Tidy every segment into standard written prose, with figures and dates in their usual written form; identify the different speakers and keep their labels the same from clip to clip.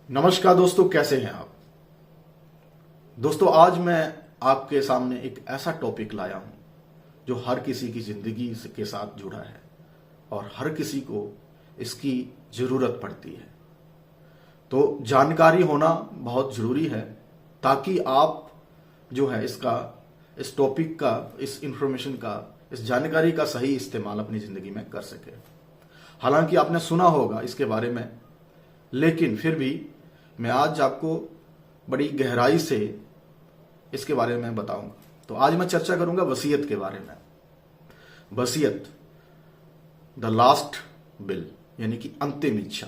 Speaker 1: नमस्कार दोस्तों, कैसे हैं आप। दोस्तों, आज मैं आपके सामने एक ऐसा टॉपिक लाया हूं जो हर किसी की जिंदगी के साथ जुड़ा है और हर किसी को इसकी जरूरत पड़ती है। तो जानकारी होना बहुत जरूरी है ताकि आप जो है इस टॉपिक का, इस इंफॉर्मेशन का, इस जानकारी का सही इस्तेमाल अपनी जिंदगी में कर सके। हालांकि आपने सुना होगा इसके बारे में, लेकिन फिर भी मैं आज आपको बड़ी गहराई से इसके बारे में बताऊंगा। तो आज मैं चर्चा करूंगा वसीयत के बारे में। वसीयत, द लास्ट विल, यानी कि अंतिम इच्छा,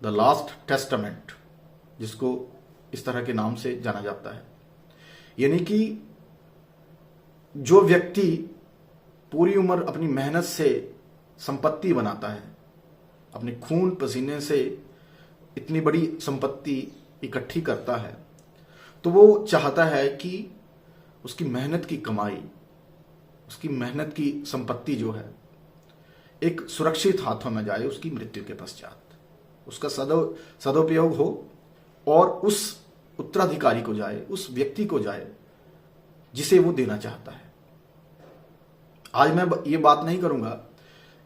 Speaker 1: द लास्ट टेस्टामेंट, जिसको इस तरह के नाम से जाना जाता है। यानी कि जो व्यक्ति पूरी उम्र अपनी मेहनत से संपत्ति बनाता है, अपने खून पसीने से इतनी बड़ी संपत्ति इकट्ठी करता है, तो वो चाहता है कि उसकी मेहनत की कमाई, उसकी मेहनत की संपत्ति जो है एक सुरक्षित हाथों में जाए उसकी मृत्यु के पश्चात, उसका सदुपयोग हो और उस उत्तराधिकारी को जाए, उस व्यक्ति को जाए जिसे वो देना चाहता है। आज मैं ये बात नहीं करूंगा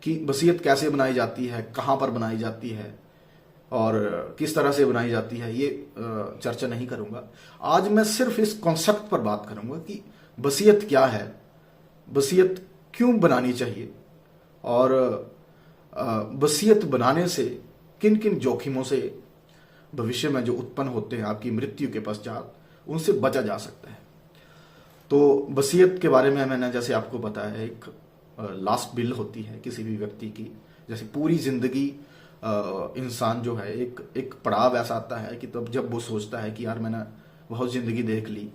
Speaker 1: कि वसीयत कैसे बनाई जाती है, कहां पर बनाई जाती है और किस तरह से बनाई जाती है, ये चर्चा नहीं करूंगा। आज मैं सिर्फ इस कॉन्सेप्ट पर बात करूंगा कि वसीयत क्या है, वसीयत क्यों बनानी चाहिए और वसीयत बनाने से किन किन जोखिमों से भविष्य में जो उत्पन्न होते हैं आपकी मृत्यु के पश्चात, उनसे बचा जा सकता है। तो वसीयत के बारे में मैंने जैसे आपको बताया, एक लास्ट विल होती है किसी भी व्यक्ति की। जैसे पूरी जिंदगी इंसान जो है एक पड़ाव ऐसा आता है कि तब जब वो सोचता है कि यार मैंने बहुत जिंदगी देख ली,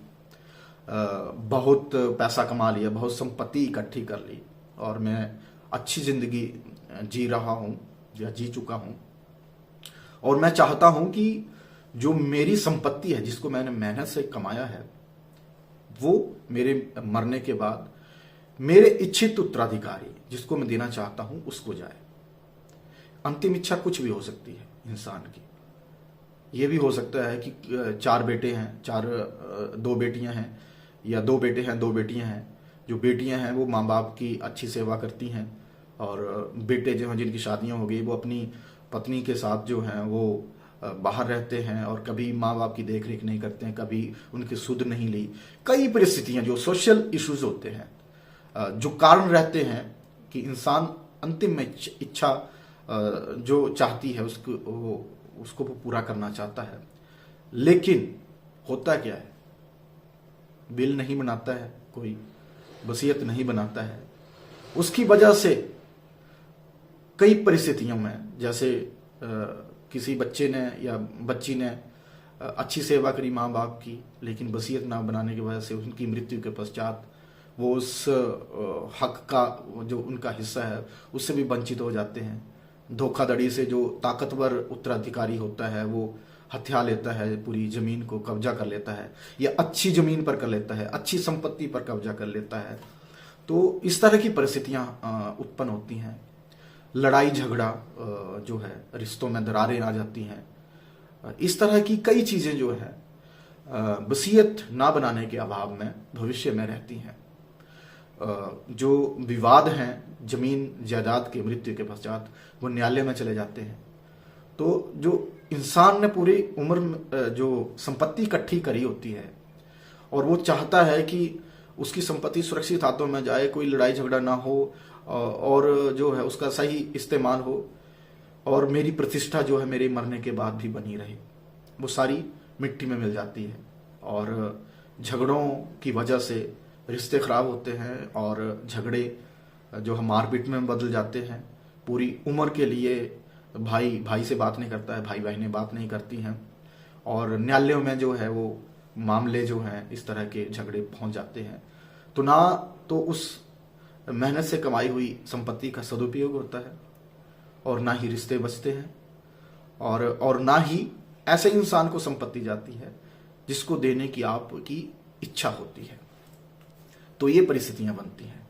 Speaker 1: बहुत पैसा कमा लिया, बहुत संपत्ति इकट्ठी कर ली और मैं अच्छी जिंदगी जी रहा हूं या जी चुका हूं, और मैं चाहता हूं कि जो मेरी संपत्ति है जिसको मैंने मेहनत से कमाया है वो मेरे मरने के बाद मेरे इच्छित उत्तराधिकारी जिसको मैं देना चाहता हूं उसको जाए। अंतिम इच्छा कुछ भी हो सकती है इंसान की। ये भी हो सकता है कि 4 बेटे हैं, 2 बेटियां हैं, या 2 बेटे हैं 2 बेटियां हैं। जो बेटियां हैं वो माँ बाप की अच्छी सेवा करती हैं और बेटे जो हैं जिनकी शादियां हो गई वो अपनी पत्नी के साथ जो हैं वो बाहर रहते हैं और कभी माँ बाप की देख रेख नहीं करते हैं, कभी उनकी सुध नहीं ली। कई परिस्थितियां जो सोशल इश्यूज होते हैं, जो कारण रहते हैं कि इंसान अंतिम में इच्छा जो चाहती है उसको वो पूरा करना चाहता है, लेकिन होता क्या है, बिल नहीं बनाता है, कोई वसीयत नहीं बनाता है। उसकी वजह से कई परिस्थितियों में, जैसे किसी बच्चे ने या बच्ची ने अच्छी सेवा करी माँ बाप की, लेकिन वसीयत ना बनाने की वजह से उनकी मृत्यु के पश्चात वो उस हक का जो उनका हिस्सा है उससे भी वंचित हो जाते हैं। धोखाधड़ी से जो ताकतवर उत्तराधिकारी होता है वो हथिया लेता है, पूरी जमीन को कब्जा कर लेता है या अच्छी जमीन पर कर लेता है, अच्छी संपत्ति पर कब्जा कर लेता है। तो इस तरह की परिस्थितियां उत्पन्न होती हैं। लड़ाई झगड़ा जो है, रिश्तों में दरारें आ जाती हैं। इस तरह की कई चीजें जो है वसीयत ना बनाने के अभाव में भविष्य में रहती हैं। जो विवाद हैं जमीन जायदाद के मृत्यु के पश्चात वो न्यायालय में चले जाते हैं। तो जो इंसान ने पूरी उम्र जो संपत्ति इकट्ठी करी होती है और वो चाहता है कि उसकी संपत्ति सुरक्षित हाथों में जाए, कोई लड़ाई झगड़ा ना हो और जो है उसका सही इस्तेमाल हो और मेरी प्रतिष्ठा जो है मेरे मरने के बाद भी बनी रहे, वो सारी मिट्टी में मिल जाती है। और झगड़ों की वजह से रिश्ते खराब होते हैं और झगड़े जो है मारपीट में बदल जाते हैं। पूरी उम्र के लिए भाई भाई से बात नहीं करता है, भाई बहनें बात नहीं करती हैं और न्यायालयों में जो है वो मामले जो हैं इस तरह के झगड़े पहुंच जाते हैं। तो ना तो उस मेहनत से कमाई हुई संपत्ति का सदुपयोग होता है और ना ही रिश्ते बचते हैं और ना ही ऐसे इंसान को संपत्ति जाती है जिसको देने की आपकी इच्छा होती है। तो ये परिस्थितियां बनती हैं।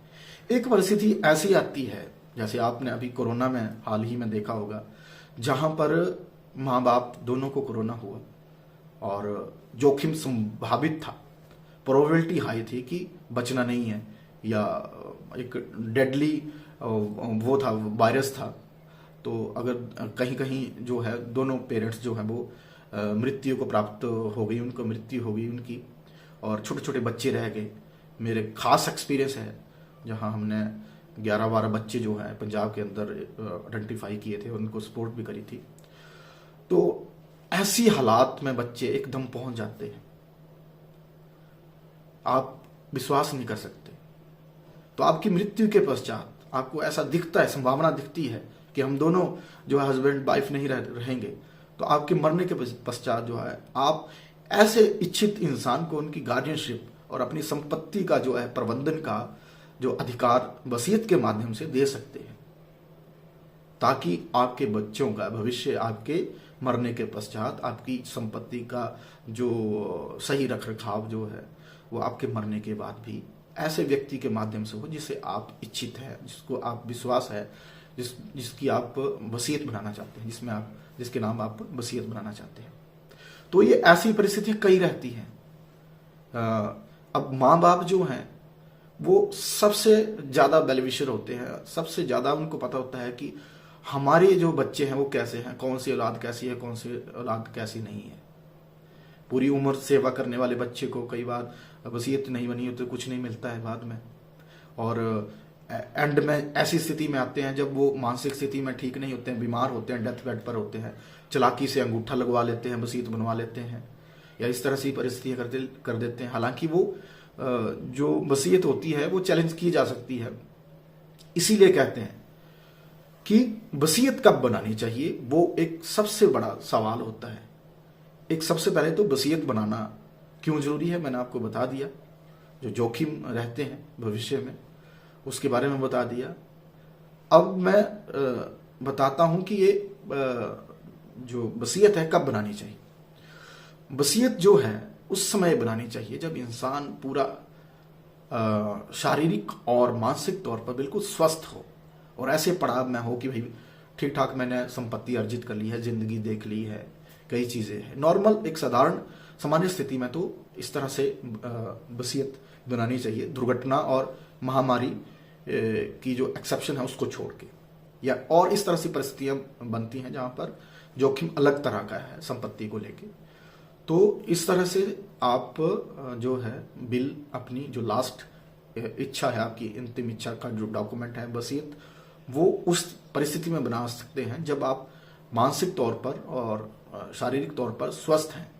Speaker 1: एक परिस्थिति ऐसी आती है, जैसे आपने अभी कोरोना में हाल ही में देखा होगा, जहां पर माँ बाप दोनों को कोरोना हुआ और जोखिम संभावित था, प्रोबेबिलिटी हाई थी कि बचना नहीं है, या एक डेडली वो था, वायरस था। तो अगर कहीं कहीं जो है दोनों पेरेंट्स जो है वो मृत्यु को प्राप्त हो गई, उनको मृत्यु हो गई उनकी, और छोटे छोटे बच्चे रह गए। मेरे खास एक्सपीरियंस है जहां हमने 11-12 बच्चे जो हैं पंजाब के अंदर आइडेंटिफाई किए थे, उनको सपोर्ट भी करी थी। तो ऐसी हालात में बच्चे एकदम पहुंच जाते हैं, आप विश्वास नहीं कर सकते। तो आपकी मृत्यु के पश्चात आपको ऐसा दिखता है, संभावना दिखती है कि हम दोनों जो है हस्बैंड वाइफ नहीं रहेंगे। तो आपके मरने के पश्चात जो है आप ऐसे इच्छित इंसान को उनकी गार्डियनशिप और अपनी संपत्ति का जो है प्रबंधन का जो अधिकार वसीयत के माध्यम से दे सकते हैं, ताकि आपके बच्चों का भविष्य आपके मरने के पश्चात आपकी संपत्ति का जो सही रख रखाव जो है वो आपके मरने के बाद भी ऐसे व्यक्ति के माध्यम से हो जिसे आप इच्छित है, जिसको आप विश्वास है, जिसकी आप वसीयत बनाना चाहते हैं, जिसके नाम आप वसीयत बनाना चाहते हैं। तो ये ऐसी परिस्थितियां कई रहती हैं। अब माँ बाप जो हैं वो सबसे ज्यादा बेनिफिशियर होते हैं, सबसे ज्यादा उनको पता होता है कि हमारे जो बच्चे हैं वो कैसे हैं, कौन सी औलाद कैसी है, कौन सी औलाद कैसी नहीं है। पूरी उम्र सेवा करने वाले बच्चे को कई बार वसीयत नहीं बनी हो तो कुछ नहीं मिलता है बाद में, और एंड में ऐसी स्थिति में आते हैं जब वो मानसिक स्थिति में ठीक नहीं होते हैं, बीमार होते हैं, डेथ बेड पर होते हैं, चालाकी से अंगूठा लगवा लेते हैं, वसीयत बनवा लेते हैं, या इस तरह से परिस्थितियां कर देते हैं। हालांकि वो जो वसीयत होती है वो चैलेंज की जा सकती है। इसीलिए कहते हैं कि वसीयत कब बनानी चाहिए, वो एक सबसे बड़ा सवाल होता है। एक सबसे पहले तो वसीयत बनाना क्यों जरूरी है मैंने आपको बता दिया, जो जोखिम रहते हैं भविष्य में उसके बारे में बता दिया। अब मैं बताता हूं कि ये जो वसीयत है कब बनानी चाहिए। वसीयत जो है उस समय बनानी चाहिए जब इंसान पूरा शारीरिक और मानसिक तौर पर बिल्कुल स्वस्थ हो, और ऐसे पड़ाव में हो कि भाई ठीक ठाक मैंने संपत्ति अर्जित कर ली है, जिंदगी देख ली है, कई चीजें हैं। नॉर्मल एक साधारण सामान्य स्थिति में तो इस तरह से वसीयत बनानी चाहिए, दुर्घटना और महामारी की जो एक्सेप्शन है उसको छोड़ के, या और इस तरह से परिस्थितियां बनती हैं जहां पर जोखिम अलग तरह का है संपत्ति को लेके। तो इस तरह से आप जो है बिल, अपनी जो लास्ट इच्छा है, आपकी अंतिम इच्छा का जो डॉक्यूमेंट है वसीयत, वो उस परिस्थिति में बना सकते हैं जब आप मानसिक तौर पर और शारीरिक तौर पर स्वस्थ हैं,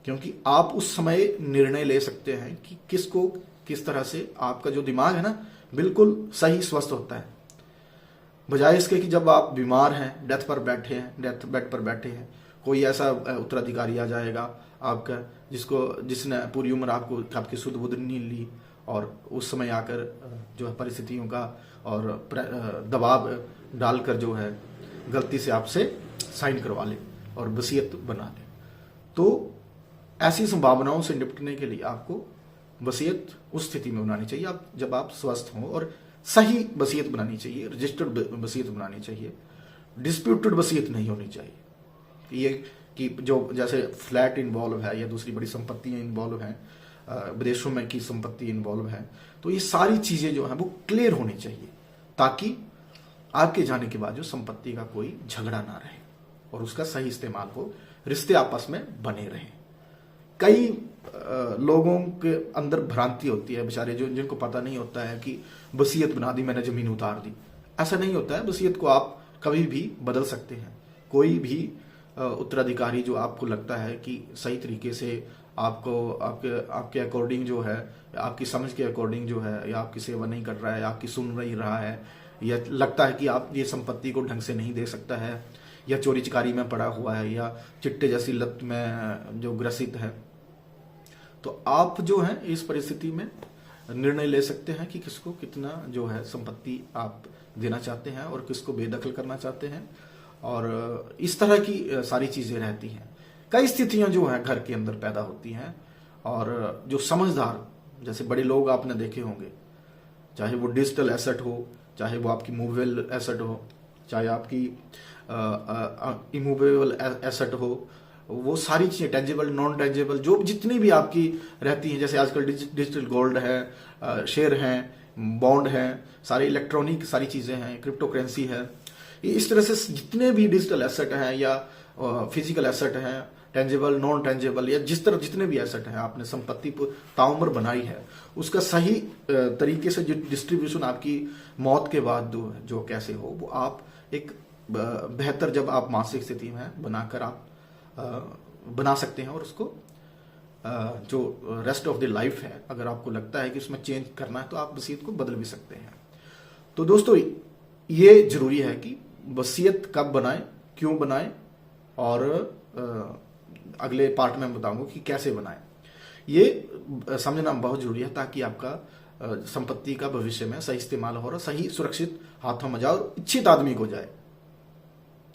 Speaker 1: क्योंकि आप उस समय निर्णय ले सकते हैं कि किसको किस तरह से। आपका जो दिमाग है ना बिल्कुल सही स्वस्थ होता है, बजाय इसके कि जब आप बीमार हैं, डेथ बेड पर बैठे हैं, कोई ऐसा उत्तराधिकारी आ जाएगा आपका जिसने पूरी उम्र आपकी सुध बुध नहीं ली, और उस समय आकर जो है परिस्थितियों का और दबाव डालकर जो है गलती से आपसे साइन करवा ले और वसीयत बना ले। तो ऐसी संभावनाओं से निपटने के लिए आपको वसीयत उस स्थिति में बनानी चाहिए जब आप स्वस्थ हों, और सही वसीयत बनानी चाहिए, रजिस्टर्ड वसीयत बनानी चाहिए, डिस्प्यूटेड वसीयत नहीं होनी चाहिए। ये कि जो जैसे फ्लैट इन्वॉल्व है या दूसरी बड़ी संपत्तियां इन्वॉल्व हैं, विदेशों में की संपत्ति इन्वॉल्व है, तो ये सारी चीजें जो है वो क्लियर होनी चाहिए, ताकि आपके जाने के बाद जो संपत्ति का कोई झगड़ा ना रहे और उसका सही इस्तेमाल हो, रिश्ते आपस में बने रहें। कई लोगों के अंदर भ्रांति होती है, बेचारे जिनको पता नहीं होता है कि वसीयत बना दी मैंने, जमीन उतार दी। ऐसा नहीं होता है, वसीयत को आप कभी भी बदल सकते हैं। कोई भी उत्तराधिकारी जो आपको लगता है कि सही तरीके से आपको आपके अकॉर्डिंग जो है, आपकी समझ के अकॉर्डिंग जो है, या आपकी सेवा नहीं कर रहा है, आपकी सुन नहीं रहा है, या लगता है कि आप ये संपत्ति को ढंग से नहीं दे सकता है, या चोरी चकारी में पड़ा हुआ है, या चिट्टे जैसी लत में जो ग्रसित है, तो आप जो है इस परिस्थिति में निर्णय ले सकते हैं कि किसको कितना जो है संपत्ति आप देना चाहते हैं और किसको बेदखल करना चाहते हैं। और इस तरह की सारी चीजें रहती हैं। कई स्थितियां जो हैं घर के अंदर पैदा होती हैं, और जो समझदार जैसे बड़े लोग आपने देखे होंगे, चाहे वो डिजिटल एसेट हो, चाहे वो आपकी मूवेबल एसेट हो, चाहे आपकी इमूवेबल एसेट हो, वो सारी चीजें टेंजिबल नॉन टेंजिबल जो जितनी भी आपकी रहती हैं, जैसे आजकल डिजिटल गोल्ड है, शेयर हैं, बॉन्ड हैं, सारी इलेक्ट्रॉनिक सारी चीजें हैं, क्रिप्टो करेंसी है, इस तरह से जितने भी डिजिटल एसेट हैं या फिजिकल एसेट हैं, टेंजिबल नॉन टेंजिबल, या जिस तरह जितने भी एसेट हैं आपने संपत्ति ताउम्र बनाई है, उसका सही तरीके से जो डिस्ट्रीब्यूशन आपकी मौत के बाद जो कैसे हो, वो आप एक बेहतर जब आप मानसिक स्थिति में बनाकर आप बना सकते हैं। और उसको जो रेस्ट ऑफ द लाइफ है, अगर आपको लगता है कि उसमें चेंज करना है तो आप वसीयत को बदल भी सकते हैं। तो दोस्तों ये जरूरी है कि वसीयत कब बनाएं, क्यों बनाएं, और अगले पार्ट में बताऊंगा कि कैसे बनाएं। ये समझना बहुत जरूरी है ताकि आपका संपत्ति का भविष्य में सही इस्तेमाल हो और सही सुरक्षित हाथों में जाए और इच्छित आदमी को जाए।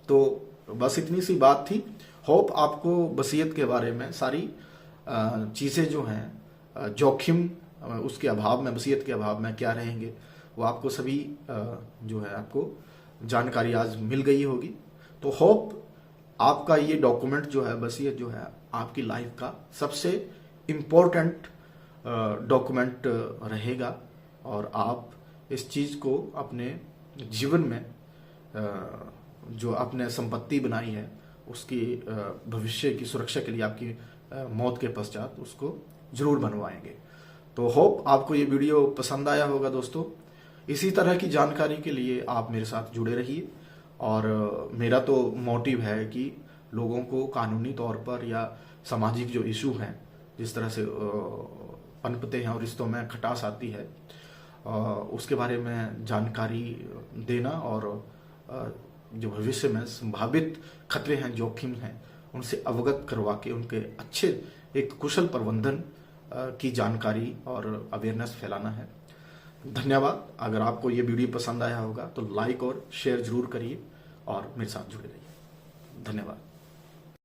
Speaker 1: तो बस इतनी सी बात थी। होप आपको वसीयत के बारे में सारी चीजें जो हैं, जोखिम उसके अभाव में, वसीयत के अभाव में क्या रहेंगे, वो आपको सभी जो है आपको जानकारी आज मिल गई होगी। तो होप आपका ये डॉक्यूमेंट जो है, वसीयत जो है, आपकी लाइफ का सबसे इम्पोर्टेंट डॉक्यूमेंट रहेगा और आप इस चीज को अपने जीवन में जो आपने संपत्ति बनाई है उसकी भविष्य की सुरक्षा के लिए आपकी मौत के पश्चात उसको जरूर बनवाएंगे। तो होप आपको ये वीडियो पसंद आया होगा दोस्तों। इसी तरह की जानकारी के लिए आप मेरे साथ जुड़े रहिए। और मेरा तो मोटिव है कि लोगों को कानूनी तौर पर या सामाजिक जो इशू हैं, जिस तरह से पनपते हैं और रिश्तों में खटास आती है, उसके बारे में जानकारी देना और जो भविष्य में संभावित खतरे हैं, जोखिम हैं, उनसे अवगत करवा के उनके अच्छे एक कुशल प्रबंधन की जानकारी और अवेयरनेस फैलाना है। धन्यवाद। अगर आपको ये वीडियो पसंद आया होगा तो लाइक और शेयर जरूर करिए और मेरे साथ जुड़े रहिए। धन्यवाद।